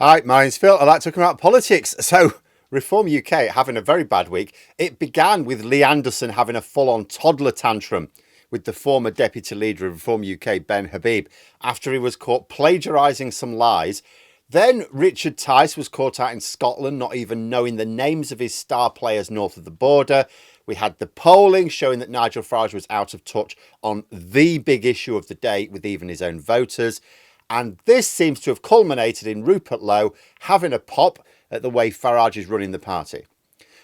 Hi, my name's Phil. I like talking about politics. So, Reform UK having a very bad week. It began with Lee Anderson having a full-on toddler tantrum with the former deputy leader of Reform UK, Ben Habib, after he was caught plagiarising some lies. Then Richard Tice was caught out in Scotland, not even knowing the names of his star players north of the border. We had the polling showing that Nigel Farage was out of touch on the big issue of the day with even his own voters. And this seems to have culminated in Rupert Lowe having a pop at the way Farage is running the party,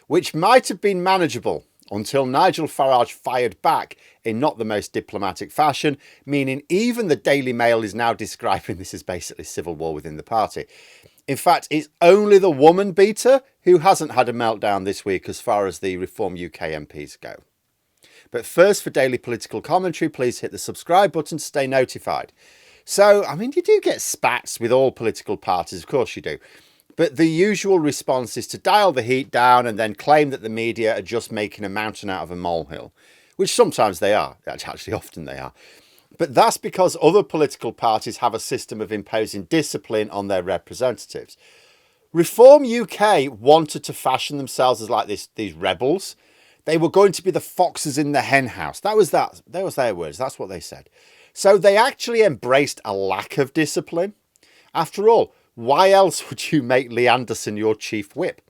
which might have been manageable until Nigel Farage fired back in not the most diplomatic fashion, meaning even the Daily Mail is now describing this as basically civil war within the party. In fact, it's only the woman beater who hasn't had a meltdown this week as far as the Reform UK MPs go. But first, for daily political commentary, please hit the subscribe button to stay notified. So, I mean, you do get spats with all political parties, of course you do. But the usual response is to dial the heat down and then claim that the media are just making a mountain out of a molehill, which sometimes they are. Actually, often they are. But that's because other political parties have a system of imposing discipline on their representatives. Reform UK wanted to fashion themselves as like these rebels. They were going to be the foxes in the hen house. That was their words. That's what they said. So they actually embraced a lack of discipline. After all, why else would you make Lee Anderson your chief whip?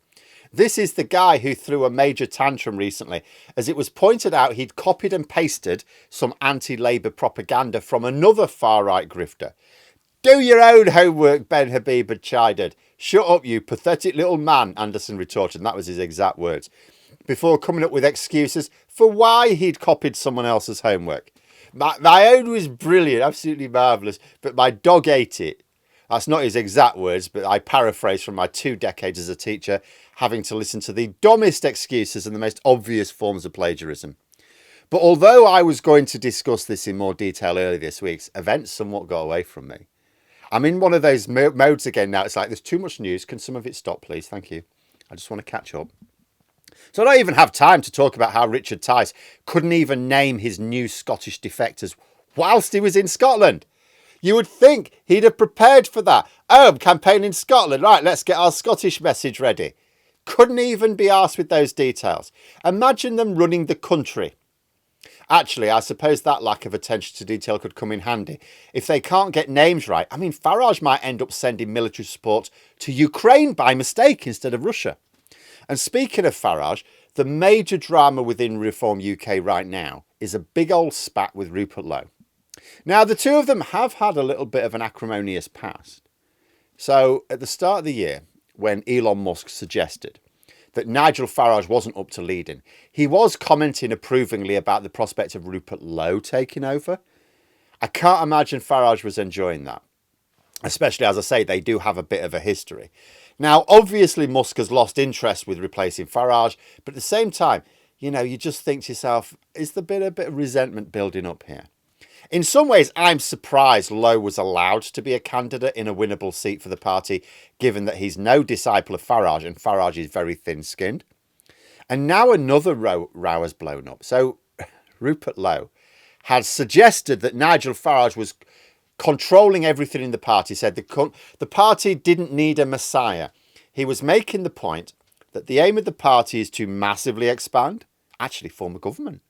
This is the guy who threw a major tantrum recently, as it was pointed out he'd copied and pasted some anti-Labour propaganda from another far-right grifter. Do your own homework, Ben Habib had chided. Shut up, you pathetic little man, Anderson retorted, and that was his exact words, before coming up with excuses for why he'd copied someone else's homework. My own was brilliant, absolutely marvellous, but my dog ate it. That's not his exact words, but I paraphrase from my 2 decades as a teacher, having to listen to the dumbest excuses and the most obvious forms of plagiarism. But although I was going to discuss this in more detail earlier this week, events somewhat got away from me. I'm in one of those modes again now. It's like, there's too much news. Can some of it stop, please? Thank you. I just want to catch up. So I don't even have time to talk about how Richard Tice couldn't even name his new Scottish defectors whilst he was in Scotland. You would think he'd have prepared for that. Oh, I'm campaigning in Scotland. Right, let's get our Scottish message ready. Couldn't even be asked with those details. Imagine them running the country. Actually, I suppose that lack of attention to detail could come in handy. If they can't get names right, I mean, Farage might end up sending military support to Ukraine by mistake instead of Russia. And speaking of Farage, the major drama within Reform UK right now is a big old spat with Rupert Lowe. Now, the two of them have had a little bit of an acrimonious past. So, at the start of the year, when Elon Musk suggested that Nigel Farage wasn't up to leading, he was commenting approvingly about the prospect of Rupert Lowe taking over. I can't imagine Farage was enjoying that. Especially, as I say, they do have a bit of a history. Now, obviously, Musk has lost interest with replacing Farage, but at the same time, you just think to yourself, is there a bit of resentment building up here? In some ways, I'm surprised Lowe was allowed to be a candidate in a winnable seat for the party, given that he's no disciple of Farage, and Farage is very thin-skinned. And now another row has blown up. So, Rupert Lowe had suggested that Nigel Farage was controlling everything in the party, said the party didn't need a messiah. He was making the point that the aim of the party is to massively expand, actually form a government.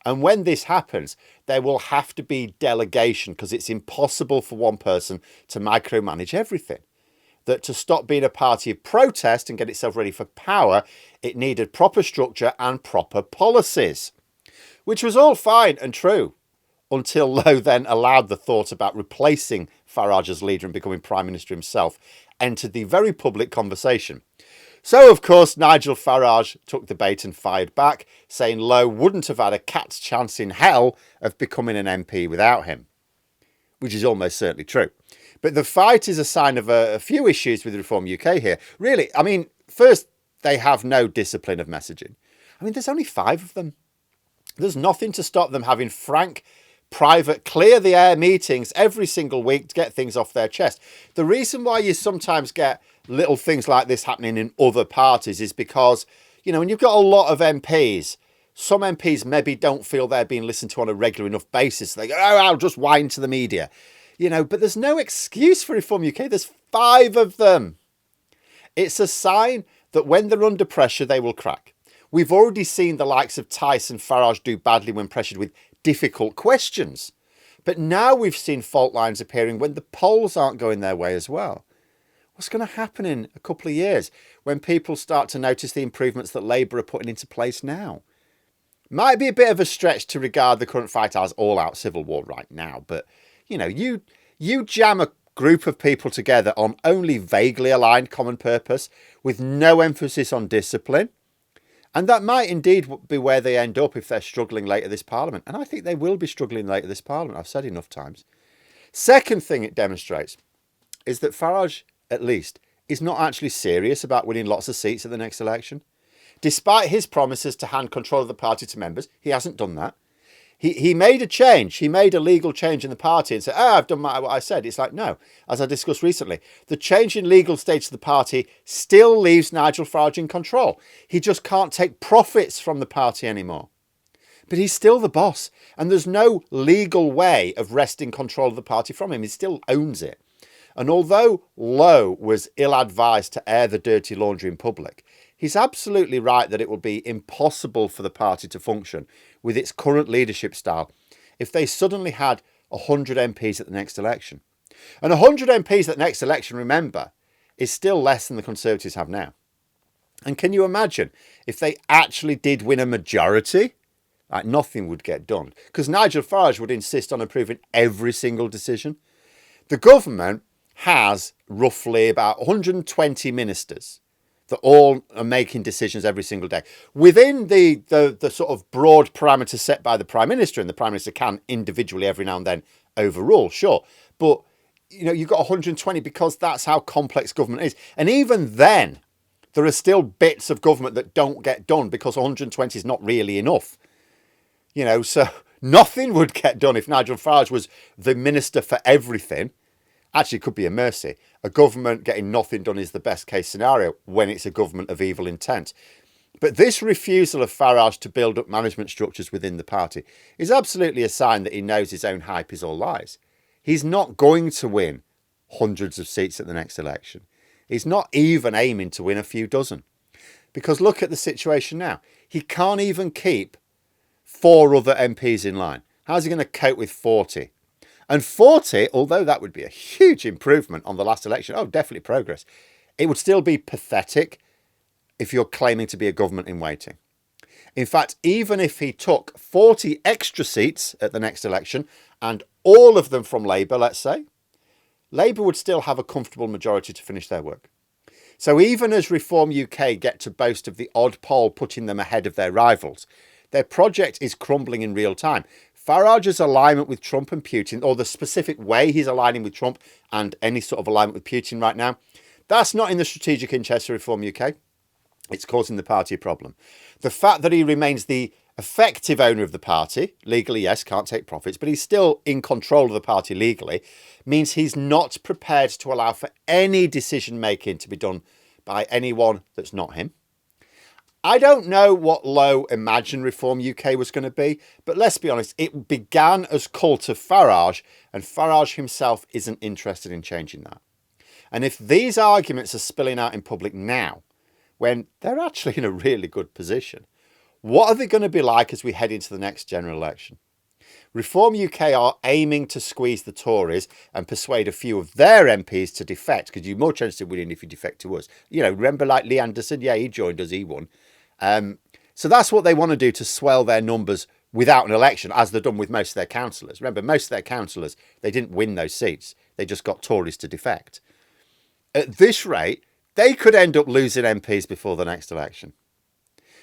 And when this happens, there will have to be delegation because it's impossible for one person to micromanage everything. That to stop being a party of protest and get itself ready for power, it needed proper structure and proper policies, which was all fine and true, until Lowe then allowed the thought about replacing Farage as leader and becoming Prime Minister himself entered the very public conversation. So, of course, Nigel Farage took the bait and fired back, saying Lowe wouldn't have had a cat's chance in hell of becoming an MP without him, which is almost certainly true. But the fight is a sign of a few issues with Reform UK here. Really, I mean, first, they have no discipline of messaging. I mean, there's only 5 of them. There's nothing to stop them having frank, private, clear the air meetings every single week to get things off their chest. The reason why you sometimes get little things like this happening in other parties is because, when you've got a lot of MPs, some MPs maybe don't feel they're being listened to on a regular enough basis. They go, oh, I'll just whine to the media. But there's no excuse for Reform UK. There's 5 of them. It's a sign that when they're under pressure, they will crack. We've already seen the likes of Tyson Farage do badly when pressured with difficult questions. But now we've seen fault lines appearing when the polls aren't going their way as well. What's going to happen in a couple of years when people start to notice the improvements that Labour are putting into place now? Might be a bit of a stretch to regard the current fight as all-out civil war right now, but you jam a group of people together on only vaguely aligned common purpose with no emphasis on discipline, and that might indeed be where they end up if they're struggling later this Parliament. And I think they will be struggling later this Parliament. I've said enough times. Second thing it demonstrates is that Farage, at least, is not actually serious about winning lots of seats at the next election. Despite his promises to hand control of the party to members, he hasn't done that. He made a change. He made a legal change in the party and said, I've done what I said. It's like, no, as I discussed recently, the change in legal status of the party still leaves Nigel Farage in control. He just can't take profits from the party anymore. But he's still the boss, and there's no legal way of wresting control of the party from him. He still owns it. And although Lowe was ill-advised to air the dirty laundry in public, he's absolutely right that it will be impossible for the party to function with its current leadership style if they suddenly had 100 MPs at the next election. And 100 MPs at the next election, remember, is still less than the Conservatives have now. And can you imagine if they actually did win a majority? Like, nothing would get done because Nigel Farage would insist on approving every single decision. The government has roughly about 120 ministers that all are making decisions every single day within the sort of broad parameters set by the Prime Minister, and the Prime Minister can individually every now and then overrule, sure. But, you've got 120 because that's how complex government is. And even then, there are still bits of government that don't get done because 120 is not really enough. So nothing would get done if Nigel Farage was the minister for everything. Actually, it could be a mercy. A government getting nothing done is the best case scenario when it's a government of evil intent. But this refusal of Farage to build up management structures within the party is absolutely a sign that he knows his own hype is all lies. He's not going to win hundreds of seats at the next election. He's not even aiming to win a few dozen. Because look at the situation now. He can't even keep 4 other MPs in line. How's he going to cope with 40? And 40, although that would be a huge improvement on the last election, definitely progress, it would still be pathetic if you're claiming to be a government in waiting. In fact, even if he took 40 extra seats at the next election, and all of them from Labour, let's say, Labour would still have a comfortable majority to finish their work. So even as Reform UK get to boast of the odd poll putting them ahead of their rivals, their project is crumbling in real time. Farage's alignment with Trump and Putin, or the specific way he's aligning with Trump and any sort of alignment with Putin right now, that's not in the strategic interest of Reform UK. It's causing the party a problem. The fact that he remains the effective owner of the party, legally, yes, can't take profits, but he's still in control of the party legally, means he's not prepared to allow for any decision-making to be done by anyone that's not him. I don't know what Lowe imagined Reform UK was going to be, but let's be honest, it began as cult of Farage, and Farage himself isn't interested in changing that. And if these arguments are spilling out in public now, when they're actually in a really good position, what are they going to be like as we head into the next general election? Reform UK are aiming to squeeze the Tories and persuade a few of their MPs to defect, because you're more chances of winning if you defect to us. Remember like Lee Anderson? Yeah, he joined us, he won. So that's what they want to do to swell their numbers without an election, as they've done with most of their councillors. Remember, most of their councillors, they didn't win those seats. They just got Tories to defect. At this rate, they could end up losing MPs before the next election.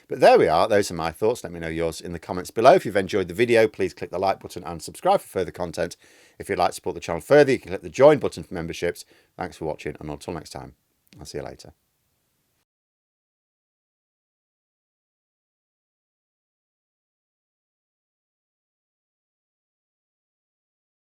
But there we are. Those are my thoughts. Let me know yours in the comments below. If you've enjoyed the video, please click the like button and subscribe for further content. If you'd like to support the channel further, you can click the join button for memberships. Thanks for watching, and until next time, I'll see you later.